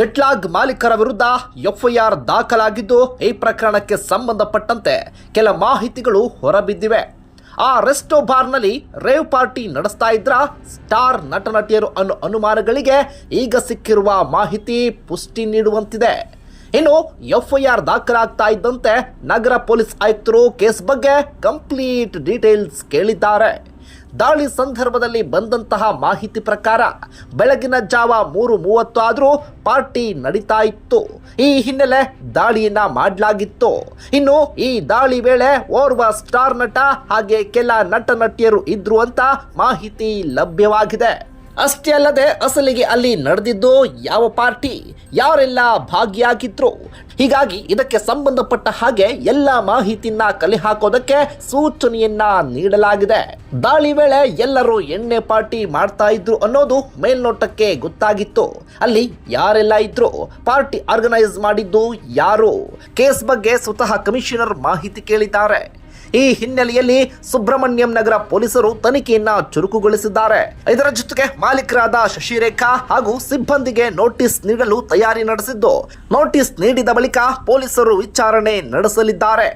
ಜೆಟ್ಲಾಗ್ ಮಾಲೀಕರ ವಿರುದ್ಧ ಎಫ್ಐಆರ್ ದಾಖಲಾಗಿದ್ದು ಈ ಪ್ರಕರಣಕ್ಕೆ ಸಂಬಂಧಪಟ್ಟಂತೆ ಕೆಲ ಮಾಹಿತಿಗಳು ಹೊರಬಿದ್ದಿವೆ. ಆ ರೆಸ್ಟೋ ಬಾರ್ನಲ್ಲಿ ರೇವ್ ಪಾರ್ಟಿ ನಡೆಸ್ತಾ ಇದ್ರ ಸ್ಟಾರ್ ನಟ ನಟಿಯರು ಅನ್ನೋ ಅನುಮಾನಗಳಿಗೆ ಈಗ ಸಿಕ್ಕಿರುವ ಮಾಹಿತಿ ಪುಷ್ಟಿ ನೀಡುವಂತಿದೆ. ಇನ್ನು ಎಫ್ಐಆರ್ ದಾಖಲಾಗ್ತಾ ಇದ್ದಂತೆ ನಗರ ಪೊಲೀಸ್ ಆಯುಕ್ತರು ಕೇಸ್ ಬಗ್ಗೆ ಕಂಪ್ಲೀಟ್ ಡೀಟೇಲ್ಸ್ ಕೇಳಿದ್ದಾರೆ. ದಾಳಿ ಸಂದರ್ಭದಲ್ಲಿ ಬಂದಂತಹ ಮಾಹಿತಿ ಪ್ರಕಾರ ಬೆಳಗಿನ ಜಾವ 3:30 ಆದರೂ ಪಾರ್ಟಿ ನಡೀತಾ ಇತ್ತು. ಈ ಹಿನ್ನೆಲೆ ದಾಳಿಯನ್ನ ಮಾಡಲಾಗಿತ್ತು. ಇನ್ನು ಈ ದಾಳಿ ವೇಳೆ ಓರ್ವ ಸ್ಟಾರ್ ನಟ ಹಾಗೆ ಕೆಲ ನಟ ನಟಿಯರು ಇದ್ರು ಅಂತ ಮಾಹಿತಿ ಲಭ್ಯವಾಗಿದೆ. ಅಷ್ಟೇ ಅಲ್ಲದೆ ಅಸಲಿಗೆ ಅಲ್ಲಿ ನಡೆದಿದ್ದು ಯಾವ ಪಾರ್ಟಿ, ಯಾರೆಲ್ಲ ಭಾಗಿಯಾಗಿದ್ರು, ಹೀಗಾಗಿ ಇದಕ್ಕೆ ಸಂಬಂಧಪಟ್ಟ ಹಾಗೆ ಎಲ್ಲ ಮಾಹಿತಿಯನ್ನ ಕಲೆ ಹಾಕೋದಕ್ಕೆ ಸೂಚನೆಯನ್ನ ನೀಡಲಾಗಿದೆ. ದಾಳಿ ವೇಳೆ ಎಲ್ಲರೂ ಎಣ್ಣೆ ಪಾರ್ಟಿ ಮಾಡ್ತಾ ಇದ್ರು ಅನ್ನೋದು ಮೇಲ್ನೋಟಕ್ಕೆ ಗೊತ್ತಾಗಿತ್ತು. ಅಲ್ಲಿ ಯಾರೆಲ್ಲ ಇದ್ರು, ಪಾರ್ಟಿ ಆರ್ಗನೈಸ್ ಮಾಡಿದ್ದು ಯಾರು, ಕೇಸ್ ಬಗ್ಗೆ ಸ್ವತಃ ಕಮಿಷನರ್ ಮಾಹಿತಿ ಕೇಳಿದ್ದಾರೆ. ಈ ಹಿನ್ನೆಲೆಯಲ್ಲಿ ಸುಬ್ರಹ್ಮಣ್ಯಂ ನಗರ ಪೊಲೀಸರು ತನಿಖೆಯನ್ನ ಚುರುಕುಗೊಳಿಸಿದ್ದಾರೆ. ಇದರ ಜೊತೆಗೆ ಮಾಲೀಕರಾದ ಶಶಿರೇಖಾ ಹಾಗೂ ಸಿಬ್ಬಂದಿಗೆ ನೋಟಿಸ್ ನೀಡಲು ತಯಾರಿ ನಡೆಸಿದ್ದು, ನೋಟಿಸ್ ನೀಡಿದ ಬಳಿಕ ಪೊಲೀಸರು ವಿಚಾರಣೆ ನಡೆಸಲಿದ್ದಾರೆ.